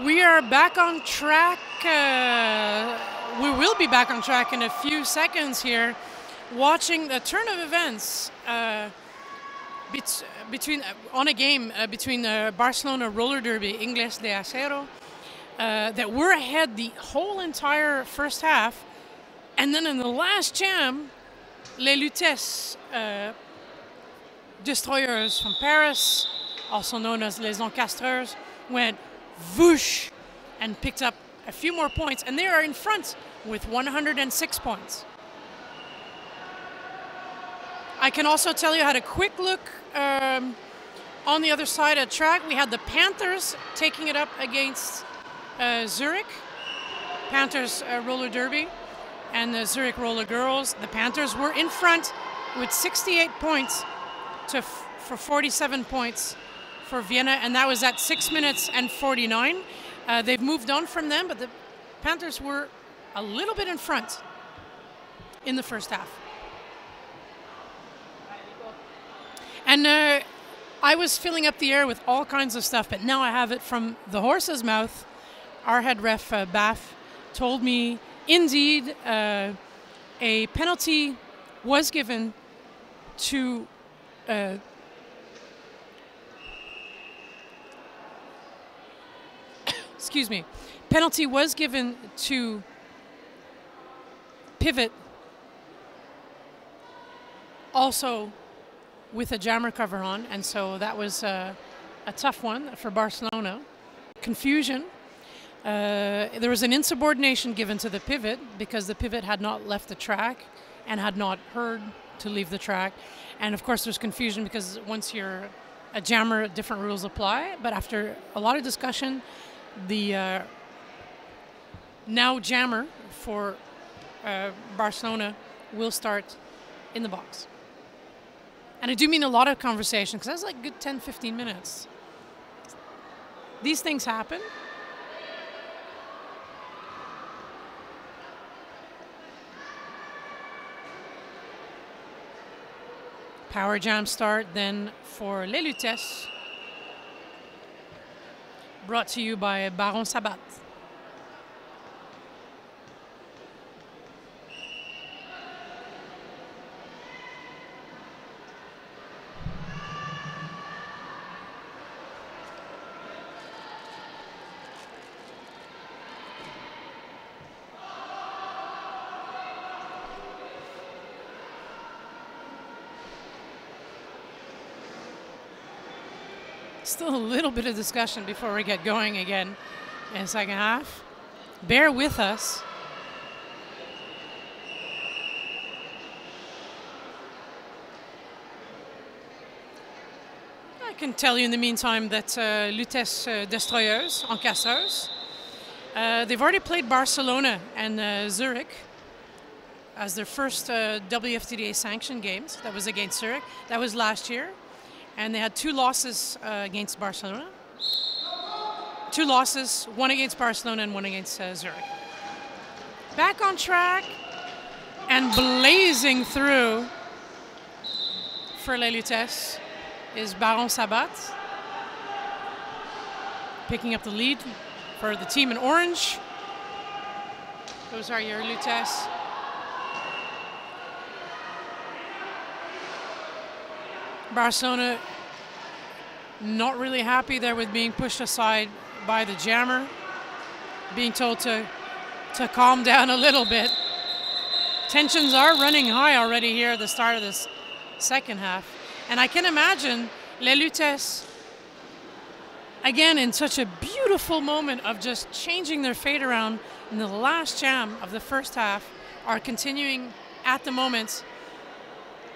We are back on track. We will be back on track in a few seconds here, watching the turn of events on a game between Barcelona roller derby, Ingles de Acero, that were ahead the whole entire first half. And then in the last jam, Les Lutèce destroyers from Paris, also known as Les Encastreurs, went whoosh and picked up a few more points, and they are in front with 106 points. I can also tell you, I had a quick look on the other side of the track. We had the Panthers taking it up against Zurich, Panthers roller derby, and the Zurich roller girls. The Panthers were in front with 68 points for 47 points for Vienna, and that was at 6 minutes and 49. They've moved on from them, but the Panthers were a little bit in front in the first half. And I was filling up the air with all kinds of stuff, but now I have it from the horse's mouth. Our head ref, Baff, told me, indeed, a penalty was given to excuse me, penalty was given to Pivot, also with a jammer cover on, and so that was a tough one for Barcelona. Confusion. There was an insubordination given to the Pivot because the Pivot had not left the track and had not heard to leave the track. And of course there's confusion because once you're a jammer, different rules apply. But after a lot of discussion, the now jammer for Barcelona will start in the box. And I do mean a lot of conversation, because that's like a good 10-15 minutes. These things happen. Power jam start then for Les Lutèce, brought to you by Baron Sabat. Still a little bit of discussion before we get going again in the second half. Bear with us. I can tell you in the meantime that Lutèce destroyers, encastreurs, they've already played Barcelona and Zurich as their first WFTDA sanctioned games. That was against Zurich. That was last year. And they had 2 losses against Barcelona. 2 losses, 1 against Barcelona and 1 against Zurich. Back on track and blazing through for Les Lutèce is Baron Sabat, picking up the lead for the team in orange. Those are your Lutèce. Barcelona not really happy there with being pushed aside by the jammer, being told to calm down a little bit. Tensions are running high already here at the start of this second half. And I can imagine Les Lutèce, again in such a beautiful moment of just changing their fate around in the last jam of the first half, are continuing at the moment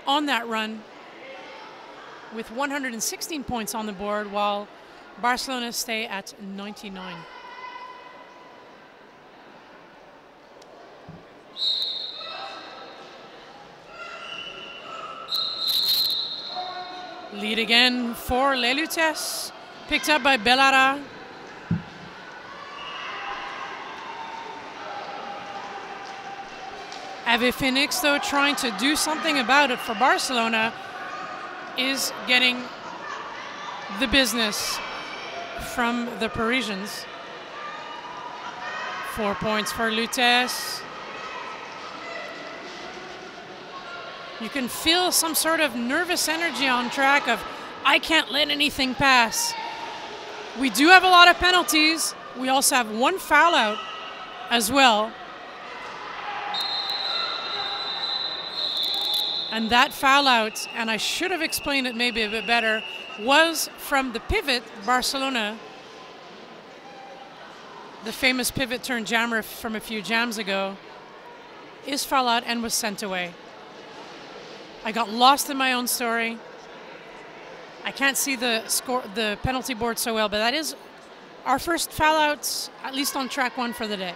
on that run with 116 points on the board, while Barcelona stay at 99. Lead again for Les Lutèce, picked up by Bellara. Ave Phoenix, though, trying to do something about it for Barcelona, is getting the business from the Parisians. 4 points for Lutèce. You can feel some sort of nervous energy on track of, I can't let anything pass. We do have a lot of penalties. We also have 1 foul out as well. And that foul out, and I should have explained it maybe a bit better, was from the pivot, Barcelona. The famous pivot turned jammer from a few jams ago is foul out and was sent away. I got lost in my own story. I can't see the penalty board so well, but that is our first foul out, at least on track 1 for the day.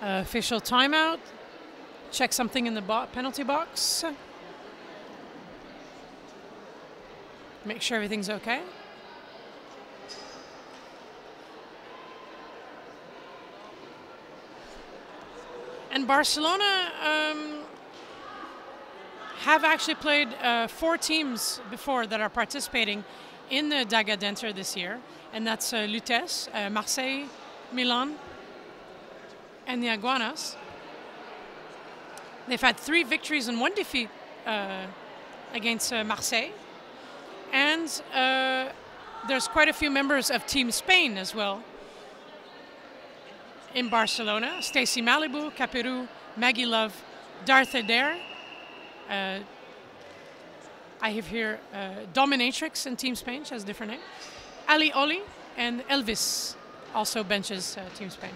Official timeout. Check something in the penalty box. Make sure everything's okay. And Barcelona have actually played 4 teams before that are participating in the Daga Denter this year. And that's Lutèce, Marseille, Milan, and the Iguanas. They've had 3 victories and 1 defeat against Marseille. And there's quite a few members of Team Spain as well in Barcelona. Stacy Malibu, Caperu, Maggie Love, Denter. I have here Dominatrix in Team Spain, she has a different name. Ali Oli and Elvis also benches Team Spain.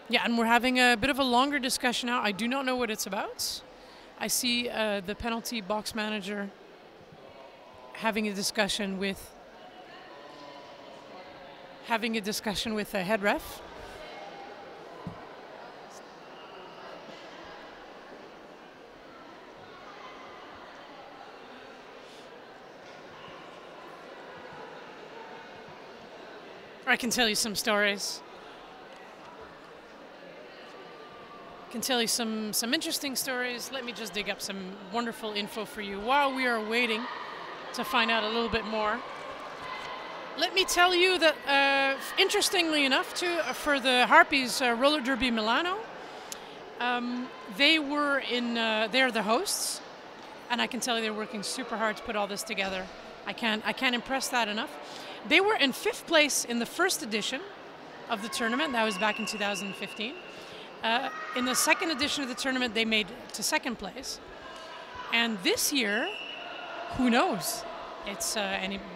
Yeah, and we're having a bit of a longer discussion now. I do not know what it's about. I see the penalty box manager having a discussion with a head ref. I can tell you some stories. Can tell you some interesting stories. Let me just dig up some wonderful info for you while we are waiting to find out a little bit more. Let me tell you that, interestingly enough, too, for the Harpies Roller Derby Milano, they're the hosts, and I can tell you they're working super hard to put all this together. I can't impress that enough. They were in 5th place in the first edition of the tournament. That was back in 2015. In the 2nd edition of the tournament, they made to 2nd place. And this year, who knows? It's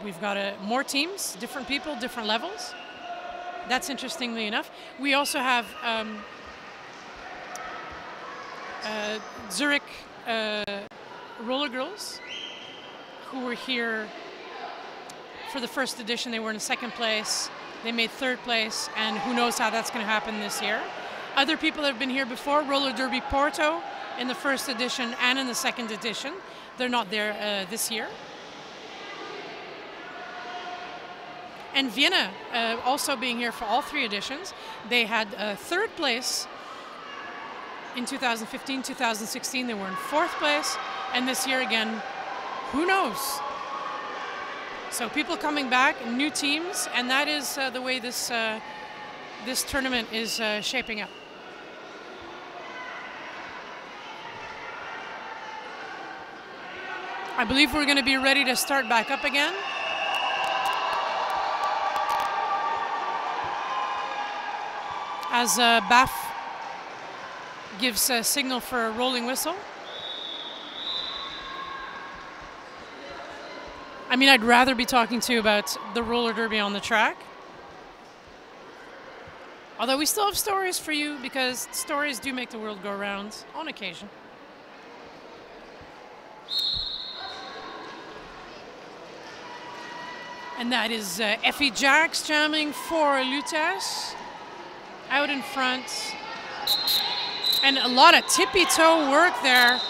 we've got more teams, different people, different levels. That's interestingly enough. We also have Zurich Roller Girls, who were here for the first edition. They were in 2nd place. They made 3rd place, and who knows how that's going to happen this year. Other people that have been here before, Roller Derby Porto in the 1st edition and in the 2nd edition. They're not there this year. And Vienna also being here for all 3 editions. They had 3rd place in 2015, 2016. They were in 4th place. And this year again, who knows? So people coming back, new teams, and that is the way this tournament is shaping up. I believe we're going to be ready to start back up again. As BAF gives a signal for a rolling whistle. I mean, I'd rather be talking to you about the roller derby on the track. Although we still have stories for you, because stories do make the world go round on occasion. And that is Effie Jacks jamming for Lutèce. Out in front. And a lot of tippy-toe work there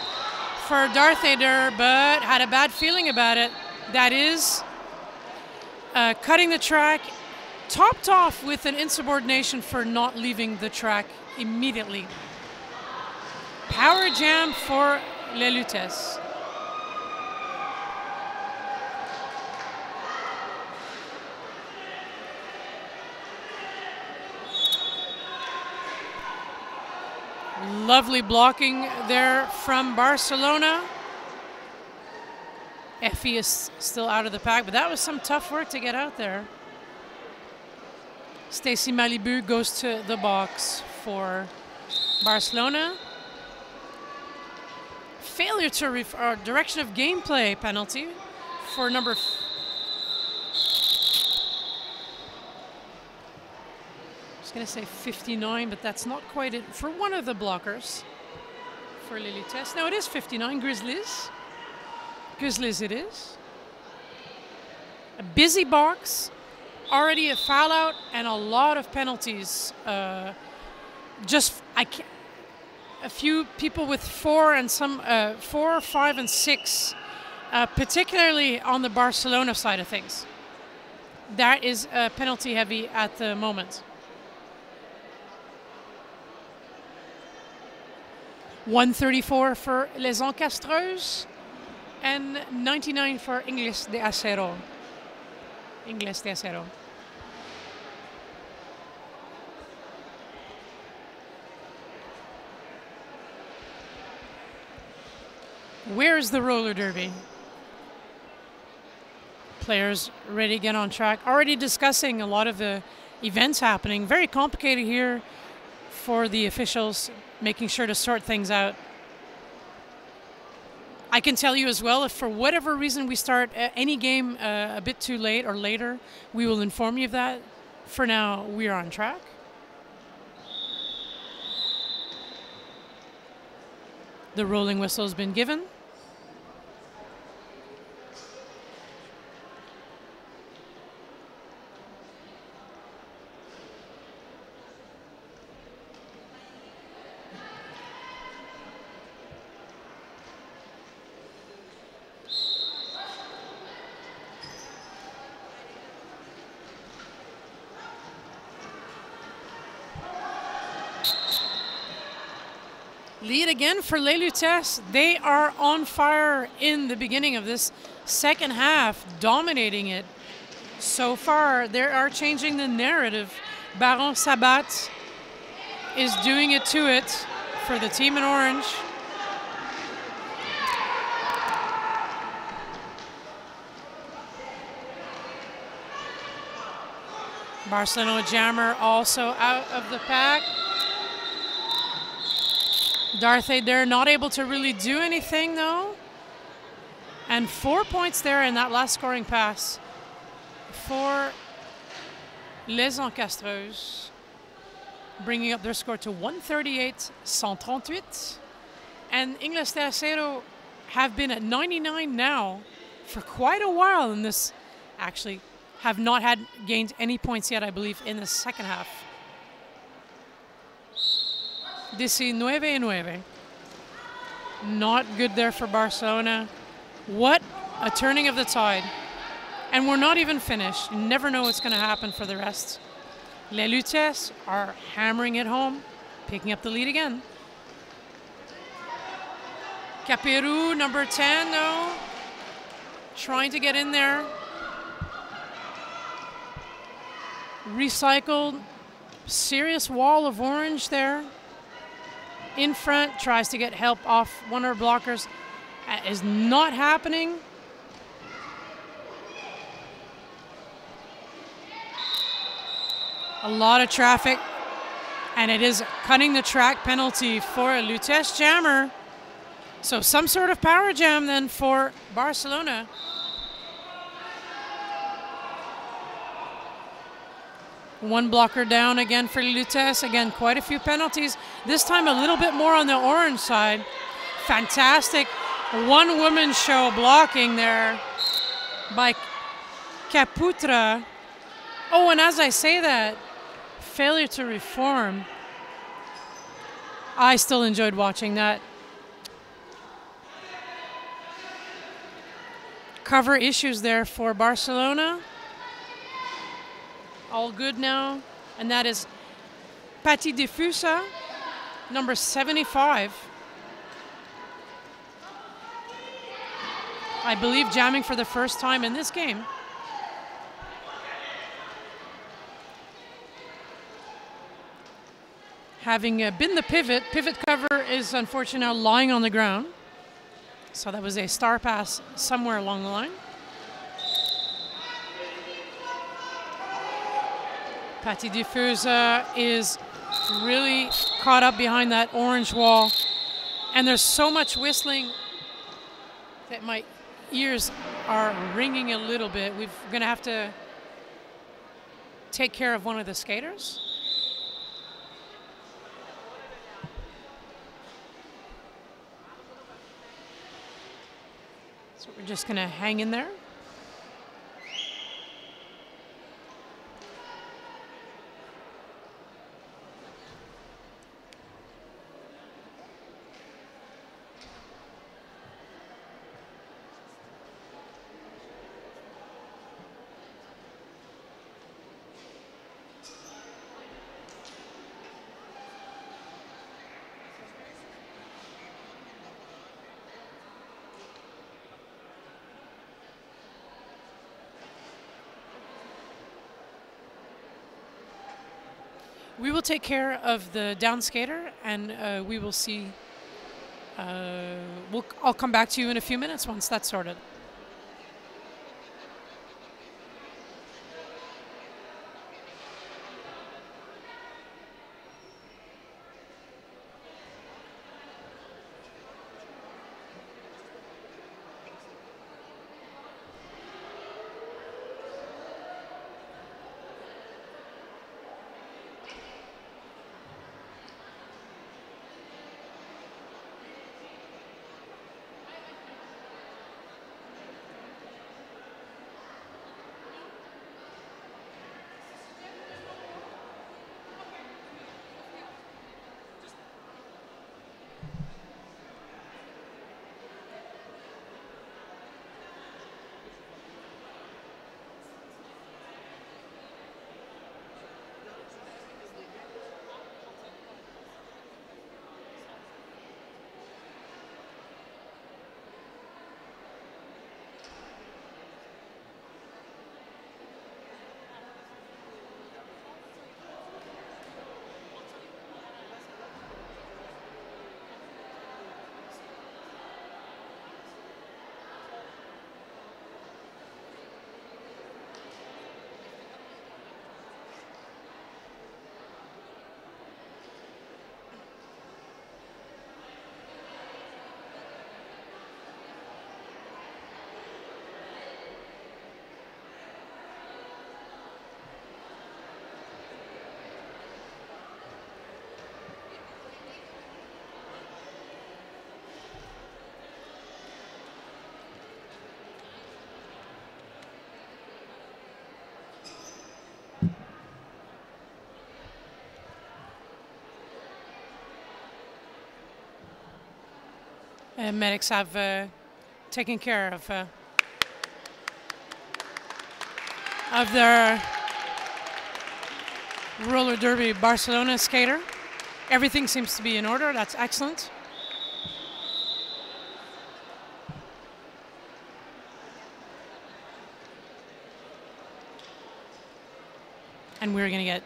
for Denter, but had a bad feeling about it. That is cutting the track, topped off with an insubordination for not leaving the track immediately. Power jam for les Lutèce. Lovely blocking there from Barcelona. Effie is still out of the pack, but that was some tough work to get out there. Stacy Malibu goes to the box for Barcelona. Failure to direction of gameplay penalty for number I was going to say 59, but that's not quite it. For one of the blockers for les Lutèce. No, it is 59, Grizzlies. Grizzlies it is. A busy box, already a foul out, and a lot of penalties. A few people with 4 and some 4, 5, and 6, particularly on the Barcelona side of things. That is penalty heavy at the moment. 134 for les Encastreuses and 99 for Ingles de Acero. Ingles de Acero. Where's the roller derby? Players ready to get on track. Already discussing a lot of the events happening. Very complicated here for the officials, making sure to sort things out. I can tell you as well, if for whatever reason we start any game a bit too late or later, we will inform you of that. For now, we are on track. The rolling whistle has been given. Lead again for les Lutèce. They are on fire in the beginning of this second half, dominating it. So far, they are changing the narrative. Baron Sabat is doing it to it for the team in orange. Barcelona jammer also out of the pack. Denter not able to really do anything though. And 4 points there in that last scoring pass for les Encastreuses, bringing up their score to 138-138. And Ingles de Acero have been at 99 now for quite a while in this. Actually, have not gained any points yet, I believe, in the second half. 19-9. Not good there for Barcelona. What a turning of the tide. And we're not even finished. You never know what's going to happen for the rest. Les Lutèce are hammering it home, picking up the lead again. Caperu, number 10, though, trying to get in there. Recycled, serious wall of orange there. In front, tries to get help off one of her blockers. That is not happening. A lot of traffic, and it is cutting the track penalty for a Lutèce jammer. So some sort of power jam then for Barcelona. One blocker down again for Lutèce. Again, quite a few penalties. This time a little bit more on the orange side. Fantastic one-woman show blocking there by Caputra. Oh, and as I say that, failure to reform. I still enjoyed watching that. cover issues there for Barcelona. All good now. And that is Patti Diffusa, number 75. I believe jamming for the first time in this game. Having been the pivot cover is unfortunately now lying on the ground. So that was a star pass somewhere along the line. Patti Diffusa is really caught up behind that orange wall. And there's so much whistling that my ears are ringing a little bit. We're going to have to take care of one of the skaters. So we're just going to hang in there. We will take care of the down skater, and we will see. I'll come back to you in a few minutes once that's sorted. Medics have taken care of their roller derby Barcelona skater. Everything seems to be in order. That's excellent. And we're going to get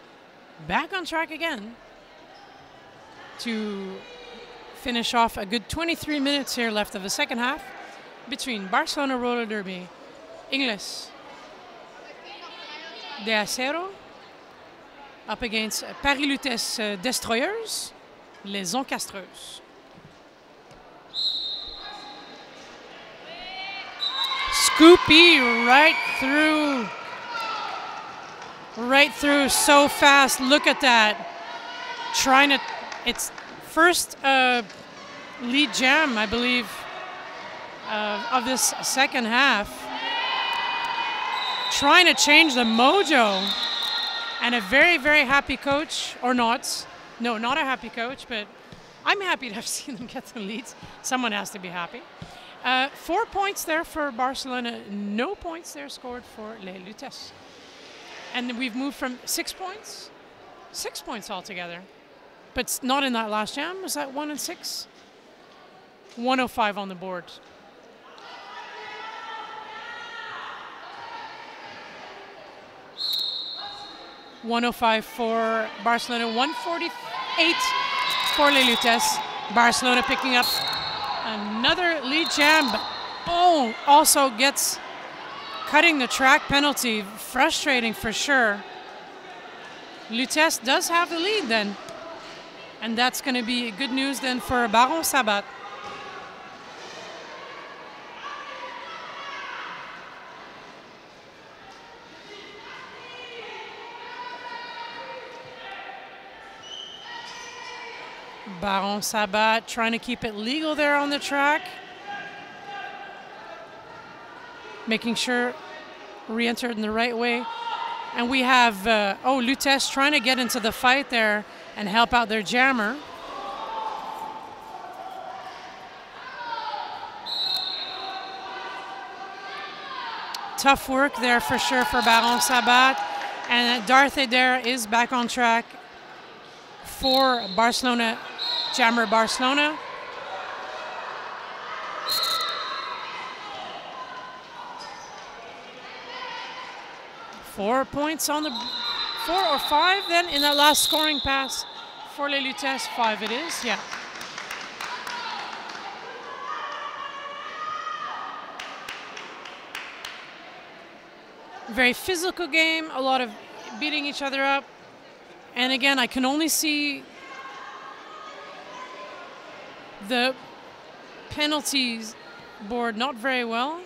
back on track again to finish off a good 23 minutes here left of the second half between Barcelona roller derby, Ingles de Acero up against Paris Lutèce Destroyers, les Encastreuses. Scoopy right through so fast. Look at that. Trying to, it's first lead jam, I believe, of this second half. Trying to change the mojo. And a very, very happy coach, or not. No, not a happy coach, but I'm happy to have seen them get the leads. Someone has to be happy. 4 points there for Barcelona. No points there scored for Les Lutèce. And we've moved from 6 points? 6 points altogether. But not in that last jam. Was that 1 and 6? 105 on the board. $105 for Barcelona, 148 for Les Lutèce. Barcelona picking up another lead jam, but also gets cutting the track penalty. Frustrating for sure. Lutèce does have the lead then. And that's going to be good news then for Baron Sabat. Baron Sabat trying to keep it legal there on the track. Making sure re-entered in the right way. And we have, Lutèce trying to get into the fight there and help out their jammer. Tough work there for sure for Baron Sabat. And Denter there is back on track for Barcelona, jammer Barcelona. Four points on the 4 or 5 then in that last scoring pass for Les Lutèce. 5 it is, yeah. Very physical game, a lot of beating each other up. And again, I can only see the penalties board not very well.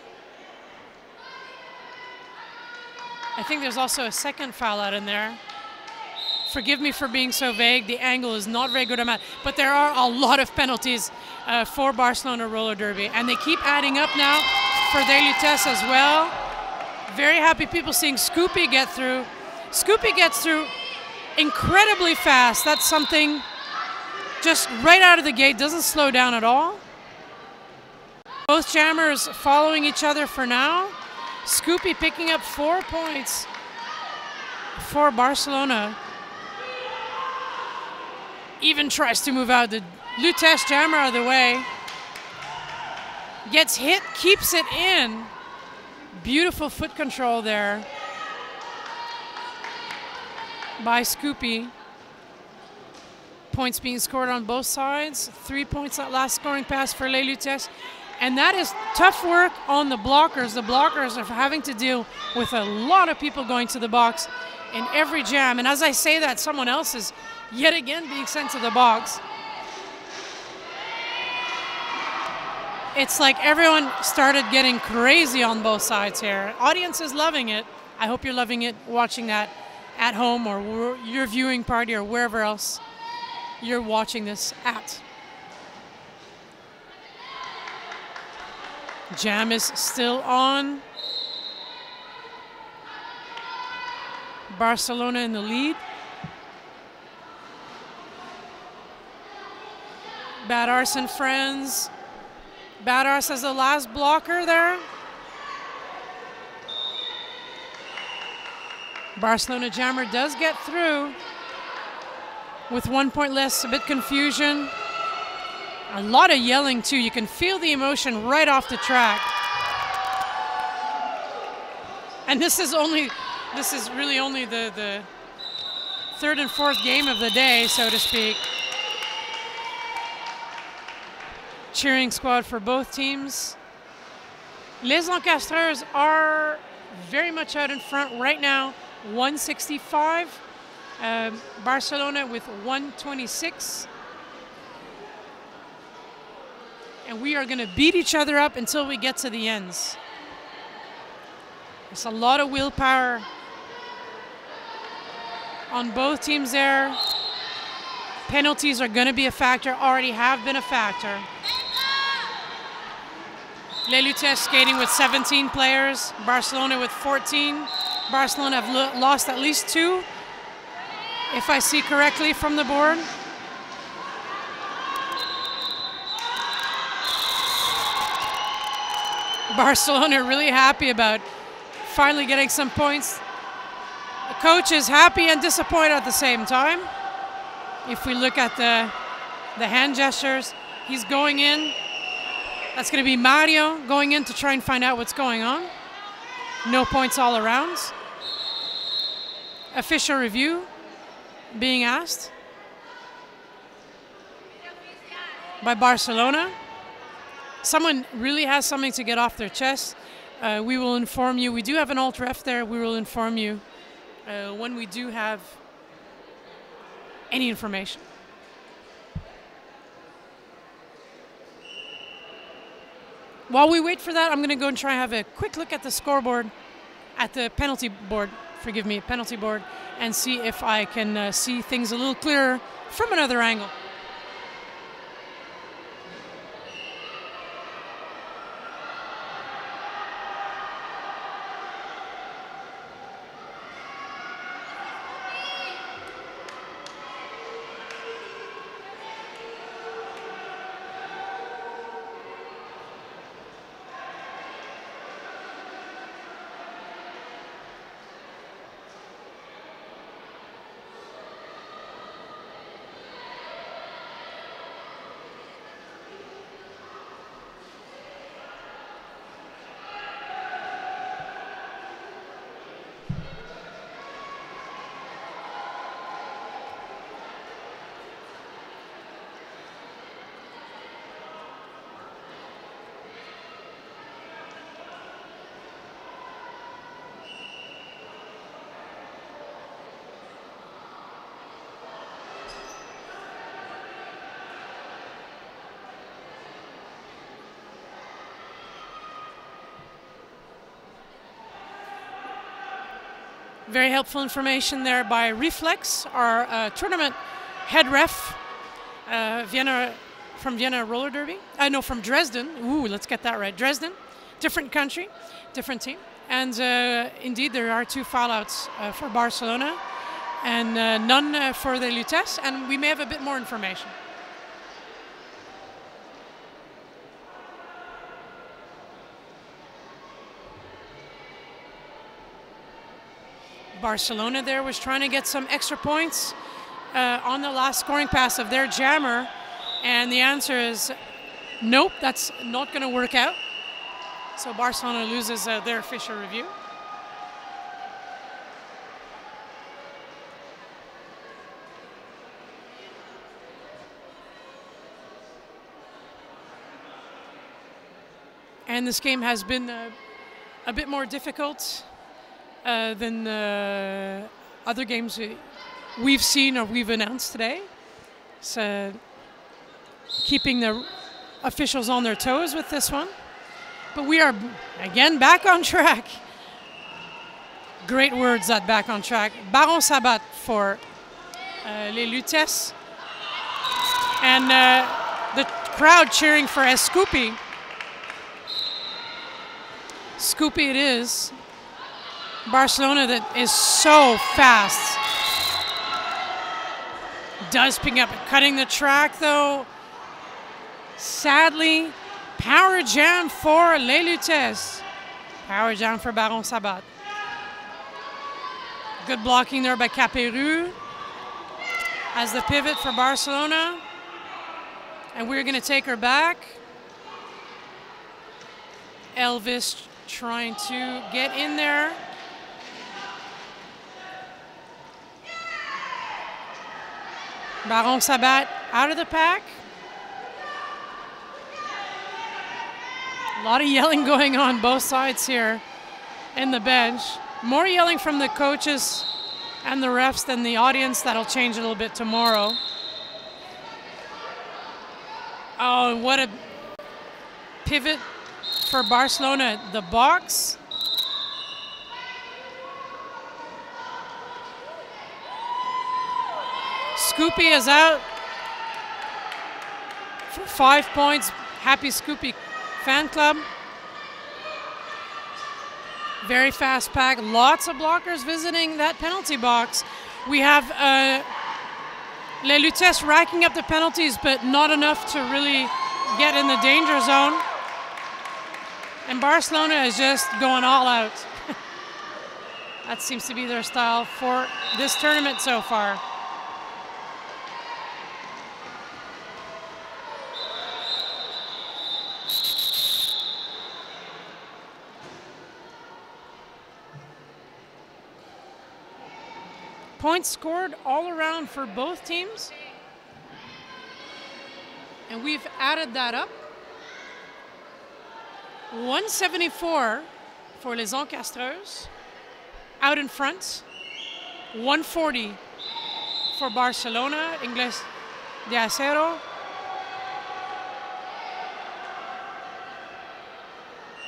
I think there's also a second foul out in there. Forgive me for being so vague. The angle is not very good on that. But there are a lot of penalties for Barcelona roller derby. And they keep adding up now for Les Lutèce as well. Very happy people seeing Scoopy get through. Scoopy gets through incredibly fast. That's something just right out of the gate. Doesn't slow down at all. Both jammers following each other for now. Scoopy picking up 4 points for Barcelona. Even tries to move out the Lutèce jammer out of the way. Gets hit, keeps it in. Beautiful foot control there by Scoopy. Points being scored on both sides. 3 points that last scoring pass for Les Lutèce. And that is tough work on the blockers. The blockers are having to deal with a lot of people going to the box in every jam. And as I say that, someone else is yet again being sent to the box. It's like everyone started getting crazy on both sides here. Audience is loving it. I hope you're loving it, watching that at home or your viewing party or wherever else you're watching this at. Jam is still on. Barcelona in the lead. Bad Arse and friends. Bad Arse as the last blocker there. Barcelona jammer does get through with 1 point less, a bit confusion. A lot of yelling too. You can feel the emotion right off the track. And this is really only the third and fourth game of the day, so to speak. Cheering squad for both teams. Les Encastreurs are very much out in front right now. 165. Barcelona with 126. And we are going to beat each other up until we get to the ends. There's a lot of willpower on both teams there. Penalties are going to be a factor, already have been a factor. Les Lutèce skating with 17 players, Barcelona with 14. Barcelona have lost at least 2, if I see correctly from the board. Barcelona really happy about finally getting some points. The coach is happy and disappointed at the same time. If we look at the hand gestures, he's going in. That's going to be Mario going in to try and find out what's going on. No points all around. Official review being asked by Barcelona. Someone really has something to get off their chest. We will inform you. We do have an alt ref there. We will inform you when we do have any information. While we wait for that, I'm going to go and try and have a quick look at the scoreboard, at the penalty board, penalty board, and see if I can see things a little clearer from another angle. Very helpful information there by Reflex, our tournament head ref, from Vienna Roller Derby. No, from Dresden. Ooh, let's get that right. Dresden, different country, different team. And indeed, there are 2 foul-outs for Barcelona and none for the Lutèce. And we may have a bit more information. Barcelona there was trying to get some extra points on the last scoring pass of their jammer, and the answer is nope, that's not going to work out. So Barcelona loses their official review. And this game has been a bit more difficult than other games we've seen or we've announced today. So keeping the officials on their toes with this one. But we are, again, back on track. Great words, that back on track. Baron Sabat for les Lutèce. And the crowd cheering for Scoopy. Scoopy it is. Barcelona that is so fast. Does pick up, cutting the track though. Sadly, power jam for les Lutèce. Power jam for Baron Sabat. Good blocking there by Caperu as the pivot for Barcelona. And we're going to take her back. Elvis trying to get in there. Baron Sabat out of the pack. A lot of yelling going on both sides here in the bench. More yelling from the coaches and the refs than the audience. That'll change a little bit tomorrow. Oh, what a pivot for Barcelona. The box. Scoopy is out for 5 points. Happy Scoopy fan club. Very fast pack. Lots of blockers visiting that penalty box. We have les Lutèce racking up the penalties, but not enough to really get in the danger zone. And Barcelona is just going all out. That seems to be their style for this tournament so far. Points scored all around for both teams. And we've added that up. 174 for les Encastreurs, out in front. 140 for Barcelona, Ingles de Acero.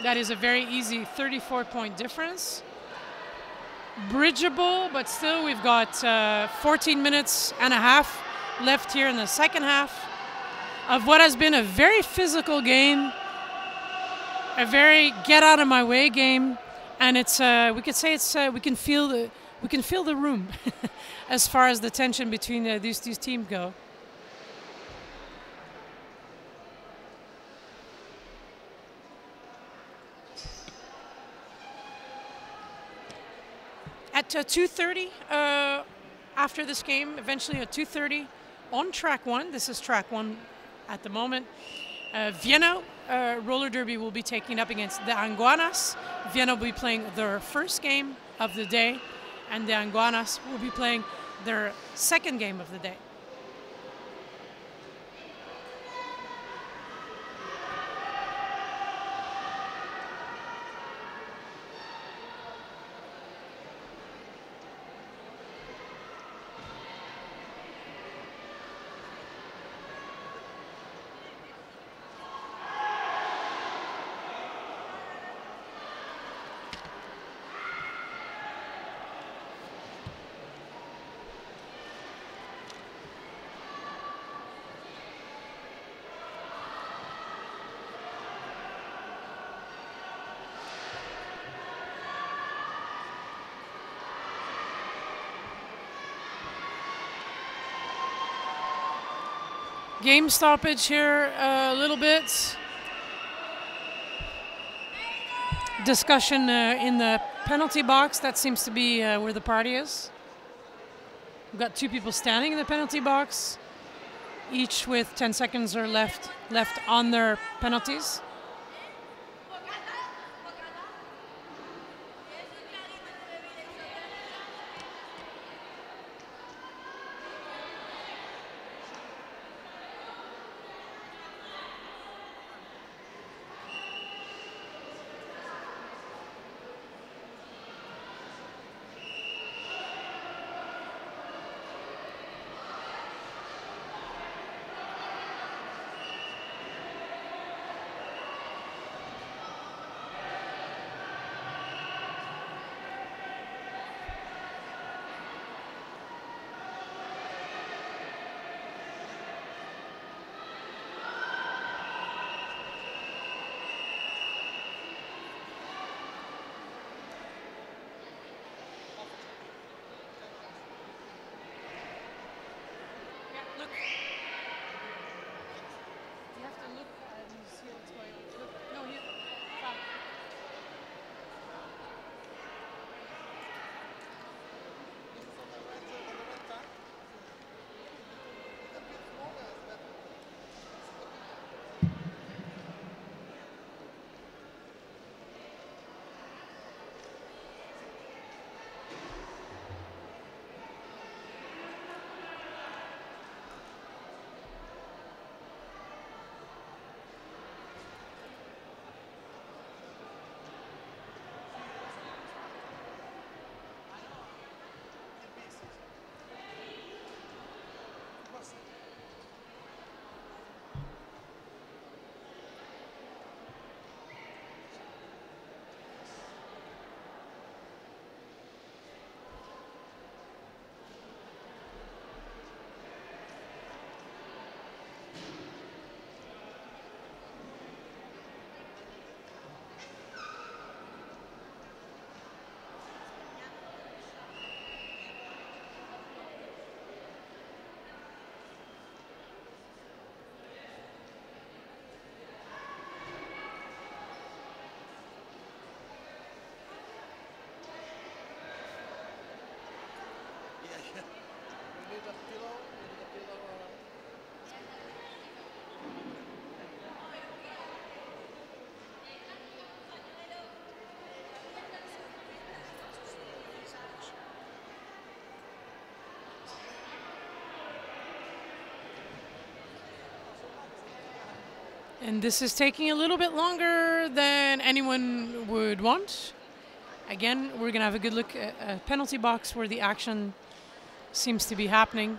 That is a very easy 34-point difference. Bridgeable, but still we've got 14 minutes and a half left here in the second half of what has been a very physical game, a very get out of my way game, and it's we could say it's we can feel the room as far as the tension between these two teams go. At 2:30 after this game, eventually at 2:30 on track one. This is track one at the moment. Vienna roller derby will be taking up against the Anguanas. Vienna will be playing their first game of the day, and the Anguanas will be playing their second game of the day. Game stoppage here a little bit. Discussion in the penalty box. That seems to be where the party is. We've got two people standing in the penalty box, each with 10 seconds or left on their penalties. And this is taking a little bit longer than anyone would want. Again, we're going to have a good look at a penalty box where the action seems to be happening.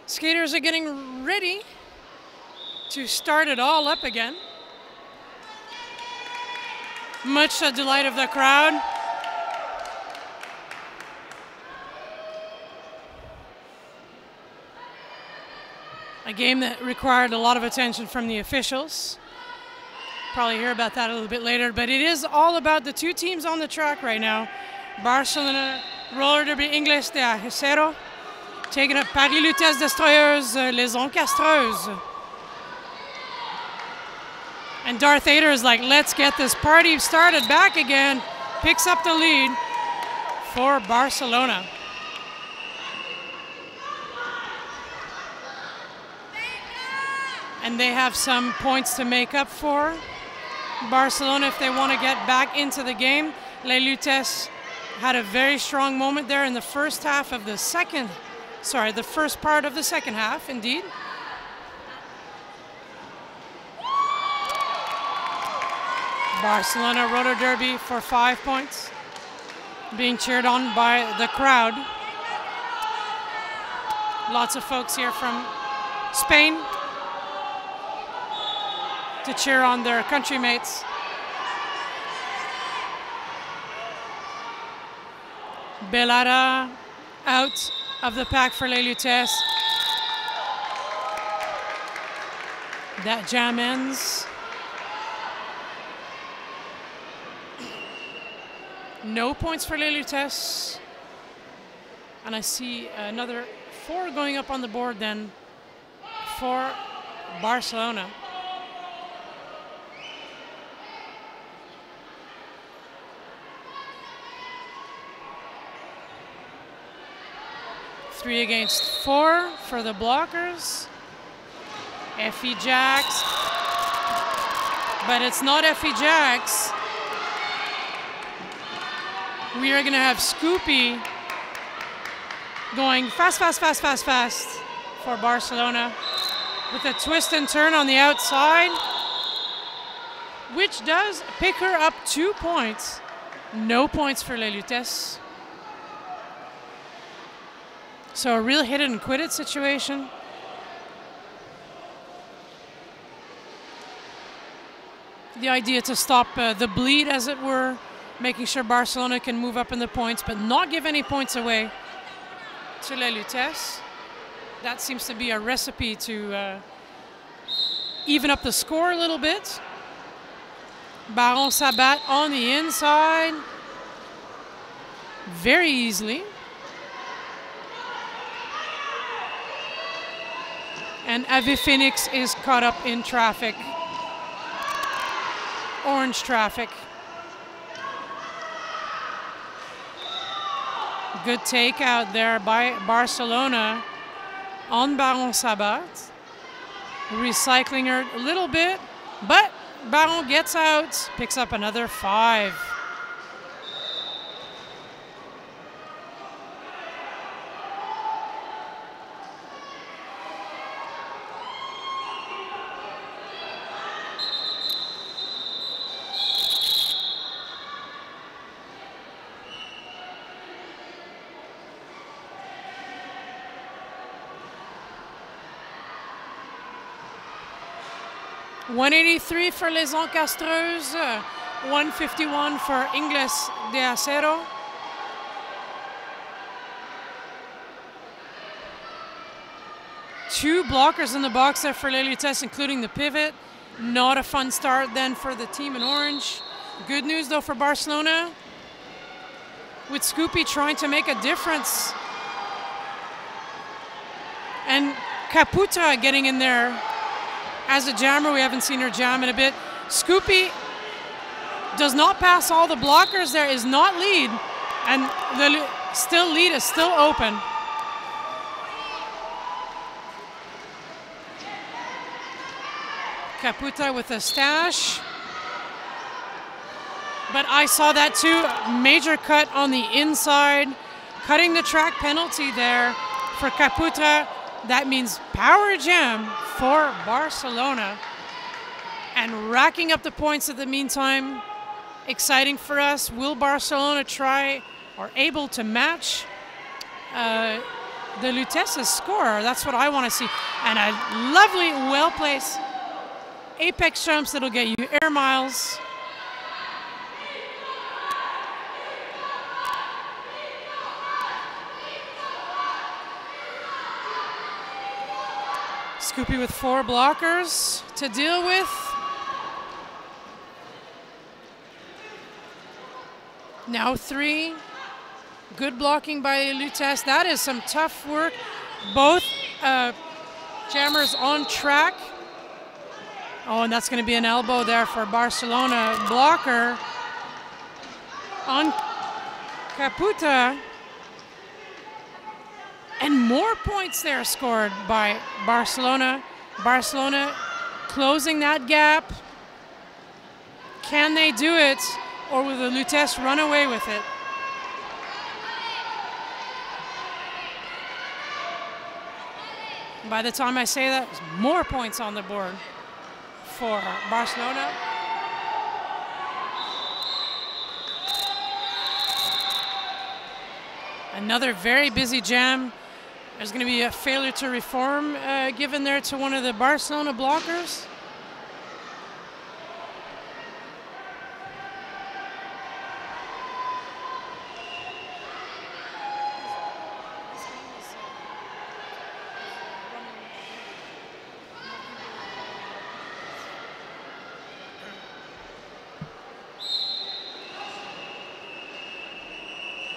Skaters are getting ready to start it all up again. Much to the delight of the crowd. A game that required a lot of attention from the officials. Probably hear about that a little bit later, but it is all about the two teams on the track right now. Barcelona roller derby Ingles de Acero, taken up Paris Lutèce Destroyers, Les Encastreuses. And Darth Vader is like, let's get this party started back again. Picks up the lead for Barcelona. And they have some points to make up for Barcelona if they want to get back into the game. Les Lutèce had a very strong moment there in the first half of the the first part of the second half, indeed. Barcelona roller derby for 5 points, being cheered on by the crowd. Lots of folks here from Spain to cheer on their country mates. Bellara out of the pack for Les Lutèce. That jam ends. No points for Les Lutèce. And I see another 4 going up on the board then for Barcelona. Three against 4 for the blockers. Effie Jacks. But it's not Effie Jacks. We are going to have Scoopy going fast, fast, fast, fast, fast for Barcelona with a twist and turn on the outside, which does pick her up 2 points. No points for Les Lutèce. So a real hit it and quit it situation. The idea to stop the bleed, as it were, making sure Barcelona can move up in the points, but not give any points away to Les Lutèce. That seems to be a recipe to even up the score a little bit. Baron Sabat on the inside. Very easily. And Ave Phoenix is caught up in traffic. Orange traffic. Good takeout there by Barcelona on Baron Sabat. Recycling her a little bit, but Baron gets out, picks up another 5. $183 for Les Encastreuses, $151 for Ingles de Acero. Two blockers in the box there for Les Lutèce, including the pivot. Not a fun start then for the team in orange. Good news though for Barcelona, with Scoopy trying to make a difference. And Caputra getting in there as a jammer. We haven't seen her jam in a bit. Scoopy does not pass all the blockers there, is not lead, and the lead is still open. Caputa with a stash. But I saw that too. Major cut on the inside. Cutting the track penalty there for Caputa. That means power jam for Barcelona. And racking up the points at the meantime. Exciting for us. Will Barcelona try or able to match the Lutèce's score? That's what I want to see. And a lovely, well-placed apex jumps that'll get you air miles. Scoopy with 4 blockers to deal with. Now 3. Good blocking by Lutèce. That is some tough work. Both jammers on track. Oh, and that's going to be an elbow there for Barcelona. Blocker on Caputa. And more points there scored by Barcelona. Barcelona closing that gap. Can they do it? Or will the Lutèce run away with it? By the time I say that, there's more points on the board for Barcelona. Another very busy jam. There's going to be a failure to reform given there to one of the Barcelona blockers.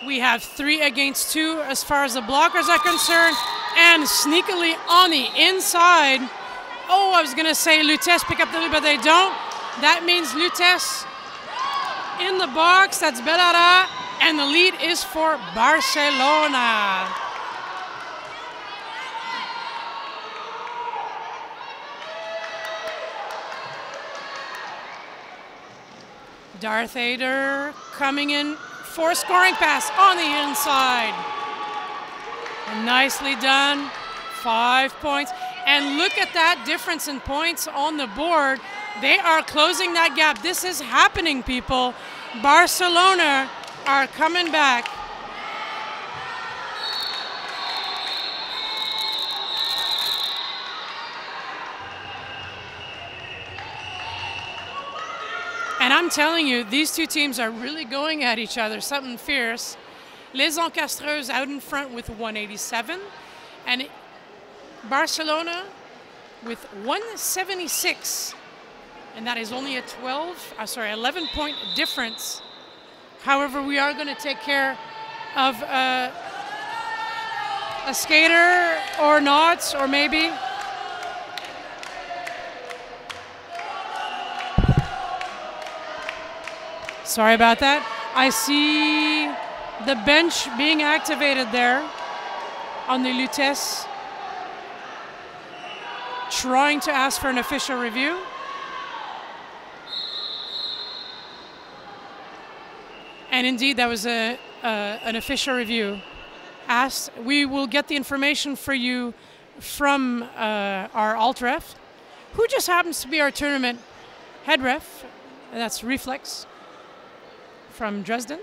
We have 3 against 2 as far as the blockers are concerned, and sneakily on the inside. Oh, I was going to say Lutèce pick up the lead, but they don't. That means Lutèce in the box. That's Bellara, and the lead is for Barcelona. Darth Vader coming in for scoring pass on the inside. Nicely done. 5 points. And look at that difference in points on the board. They are closing that gap. This is happening, people. Barcelona are coming back. And I'm telling you, these two teams are really going at each other, something fierce. Les Encastreuses out in front with 187, and Barcelona with 176. And that is only a 11-point difference. However, we are going to take care of a skater or not, or maybe. Sorry about that. I see the bench being activated there on the Lutèce, trying to ask for an official review. And indeed, that was an official review asked. We will get the information for you from our alt ref, who just happens to be our tournament head ref, and that's Reflex from Dresden.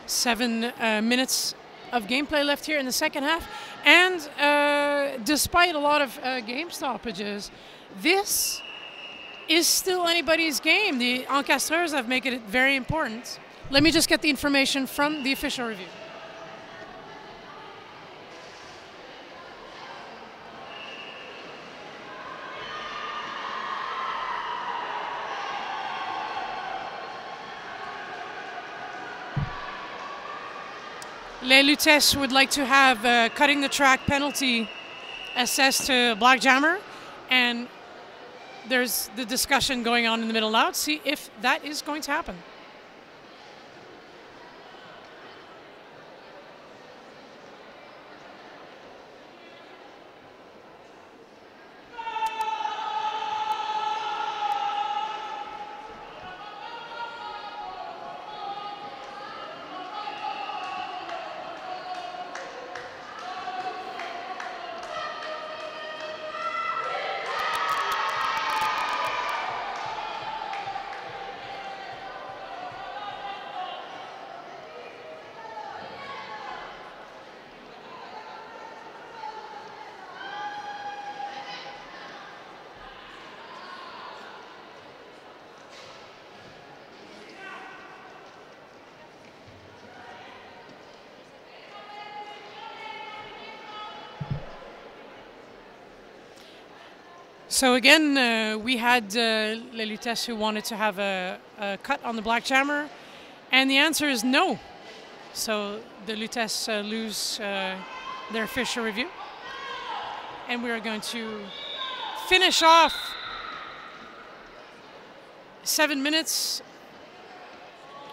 Seven minutes of gameplay left here in the second half, and despite a lot of game stoppages, this is still anybody's game. The Encastreurs have made it very important. Let me just get the information from the official review. Les Lutèce would like to have a cutting the track penalty assessed to Black Jammer, and there's the discussion going on in the middle now to see if that is going to happen. So again, we had Les Lutèce who wanted to have a cut on the Black Jammer, and the answer is no. So the Lutèce lose their official review, and we are going to finish off 7 minutes.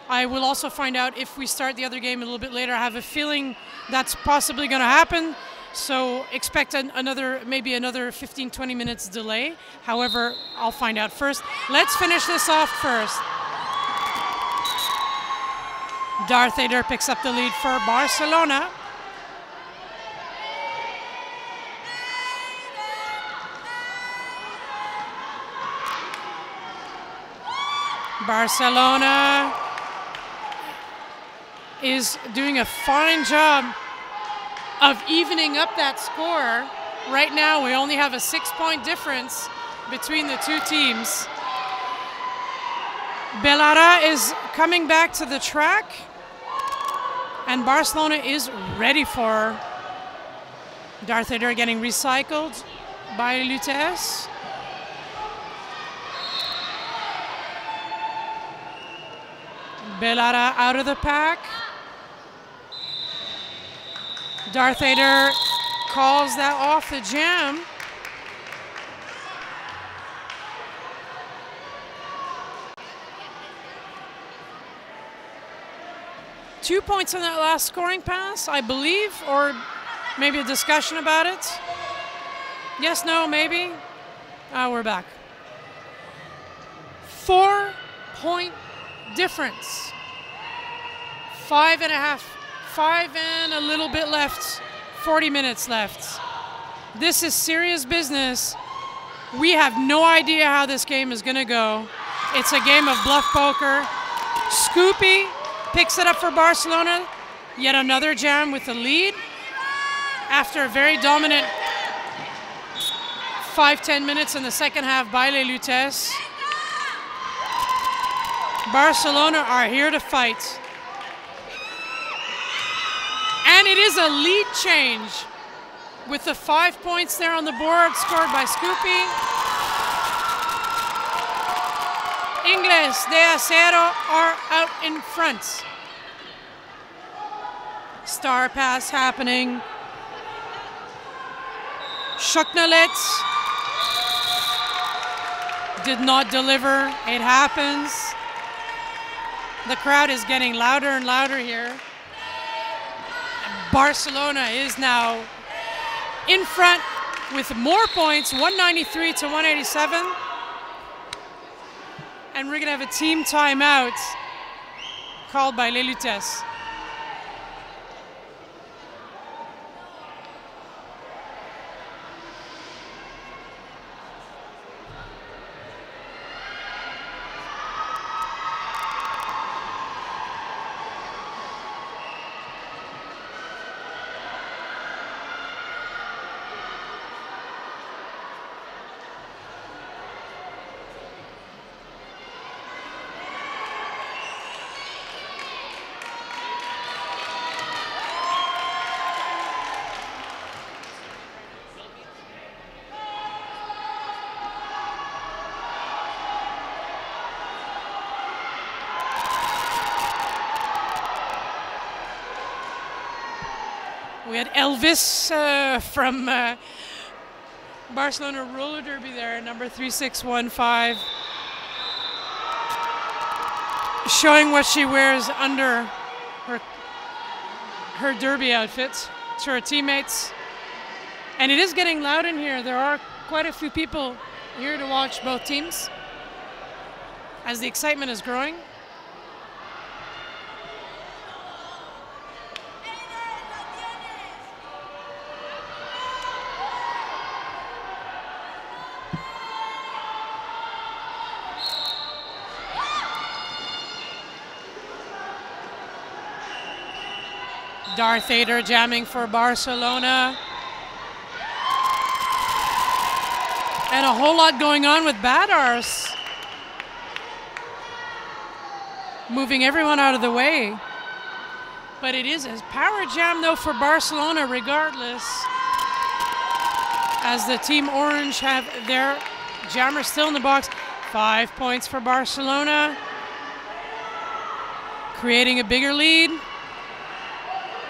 I will also find out if we start the other game a little bit later. I have a feeling that's possibly going to happen. So expect maybe another 15-20 minutes delay. However, I'll find out first. Let's finish this off first. Denter picks up the lead for Barcelona. Barcelona is doing a fine job of evening up that score. Right now, we only have a 6-point difference between the two teams. Bellara is coming back to the track, and Barcelona is ready for Denter getting recycled by Lutèce. Bellara out of the pack. Denter calls that off the jam. 2 points in that last scoring pass, I believe, or maybe a discussion about it. Yes, no, maybe. We're back. 4-point difference. 5.5, 5 and a little bit left. 40 minutes left. This is serious business. We have no idea how this game is going to go. It's a game of bluff poker. Scoopy picks it up for Barcelona. Yet another jam with the lead. After a very dominant 5-10 minutes in the second half by les Lutèce. Barcelona are here to fight. And it is a lead change with the 5 points there on the board scored by Scoopy. Ingles, de Acero are out in front. Star pass happening. Choknalet did not deliver. It happens. The crowd is getting louder and louder here. Barcelona is now in front with more points, 193 to 187. And we're going to have a team timeout called by les Lutèce. We had Elvis from Barcelona roller derby there, number 3615, showing what she wears under her derby outfit to her teammates. And it is getting loud in here. There are quite a few people here to watch both teams as the excitement is growing. Darth Vader jamming for Barcelona. And a whole lot going on with Badars. Moving everyone out of the way. But it is a power jam though for Barcelona regardless. As the Team Orange have their jammer still in the box. 5 points for Barcelona. Creating a bigger lead.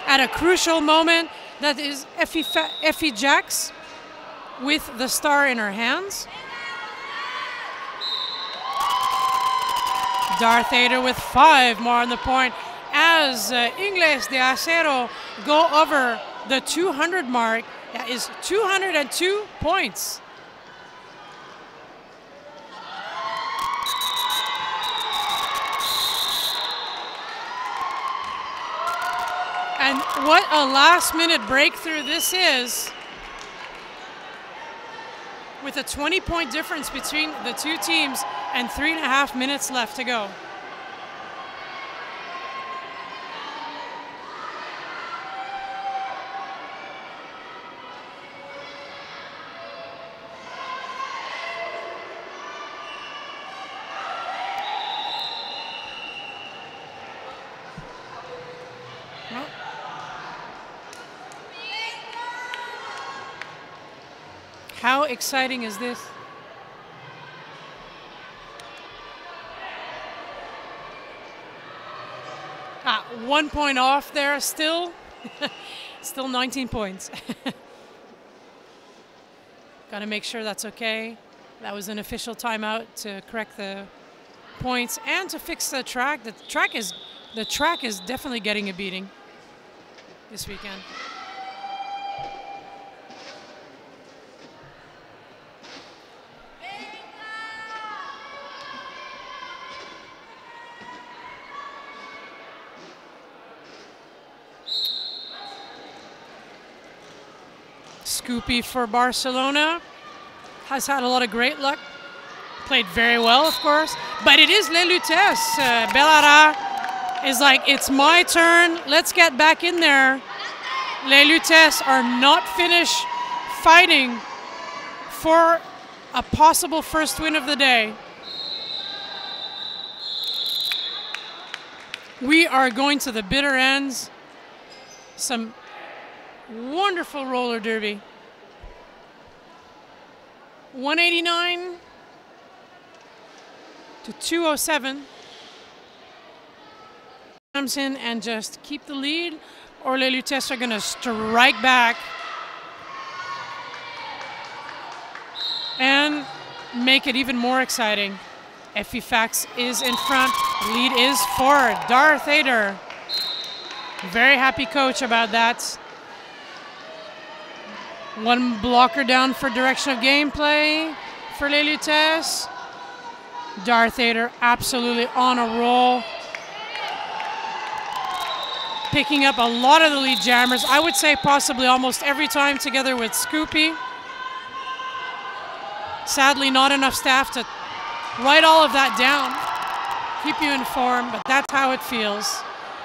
At a crucial moment, that is Effie Jacks with the star in her hands. Darth Vader with 5 more on the point as Ingles de Acero go over the 200 mark. That is 202 points. And what a last-minute breakthrough this is, with a 20-point difference between the two teams and 3.5 minutes left to go. How exciting is this? Ah, 1 point off there still. Still 19 points. Got to make sure that's okay. That was an official timeout to correct the points and to fix the track. The track is The track is definitely getting a beating this weekend. Scoopy for Barcelona has had a lot of great luck. Played very well, of course. But it is Les Lutèce. Bellara is like, it's my turn. Let's get back in there. Les Lutèce are not finished fighting for a possible first win of the day. We are going to the bitter ends. Some wonderful roller derby. 189 to 207. Comes in and just keep the lead, or Les Lutèce are going to strike back and make it even more exciting. Efifax is in front. Lead is for Darth Vader. Very happy coach about that. One blocker down for direction of gameplay for Les Lutèce. Darth Vader absolutely on a roll. Picking up a lot of the lead jammers. I would say possibly almost every time together with Scoopy. Sadly, not enough staff to write all of that down. Keep you informed, but that's how it feels.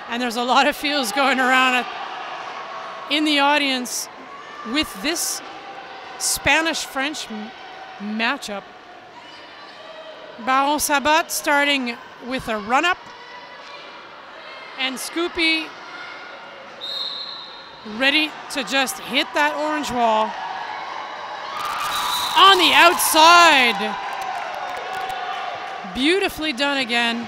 And there's a lot of feels going around in the audience with this Spanish-French matchup. Baron Sabat starting with a run-up. And Scoopy ready to just hit that orange wall. On the outside. Beautifully done again.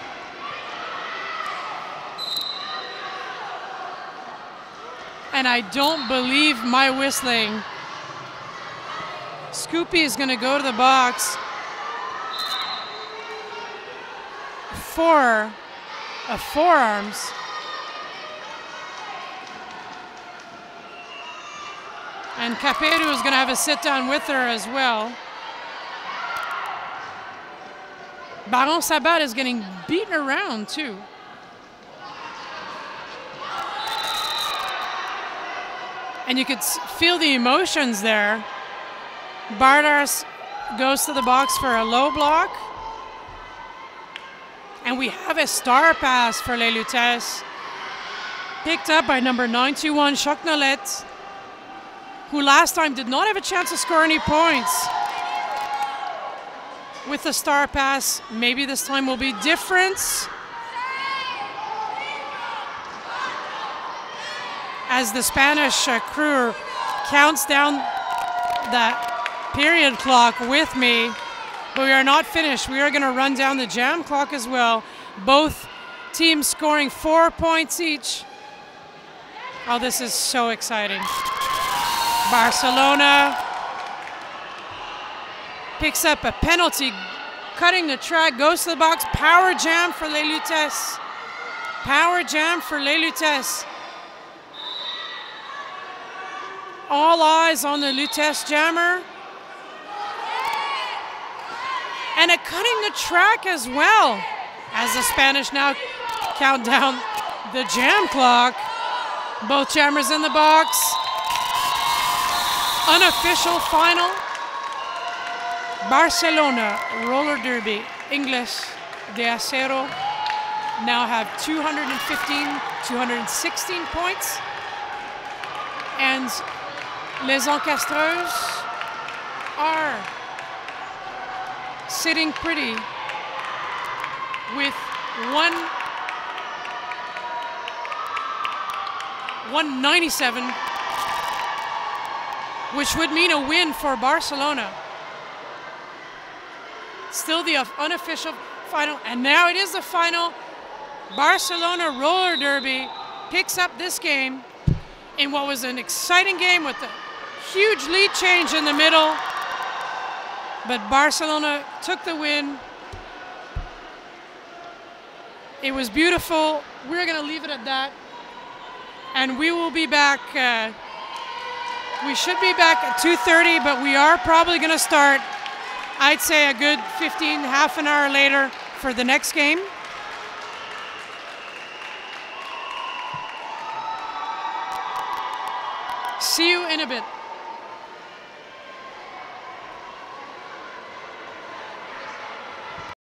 And I don't believe my whistling. Scoopy is going to go to the box for a forearms. And Caperu is going to have a sit down with her as well. Baron Sabat is getting beaten around too. And you could feel the emotions there. Bardas goes to the box for a low block. And we have a star pass for Les Lutèce. Picked up by number 921, Choc Nolette, who last time did not have a chance to score any points. With the star pass, maybe this time will be different. As the Spanish crew counts down that period clock with me. But we are not finished. We are going to run down the jam clock as well. Both teams scoring 4 points each. Oh, this is so exciting. Barcelona picks up a penalty, cutting the track, goes to the box. Power jam for Les Lutèce. Power jam for Les Lutèce. All eyes on the Lutèce jammer. And a cutting the track as well, as the Spanish now count down the jam clock. Both jammers in the box. Unofficial final. Barcelona roller derby. Ingles de Acero now have 215, 216 points. And Les Encastreuses are sitting pretty with 197, which would mean a win for Barcelona. Still the unofficial final, and now it is the final. Barcelona roller derby picks up this game in what was an exciting game with a huge lead change in the middle. But Barcelona took the win It was beautiful. We're going to leave it at that. And we will be back. We should be back at 2:30, but we are probably going to start, I'd say, a good half an hour later for the next game. See you in a bit.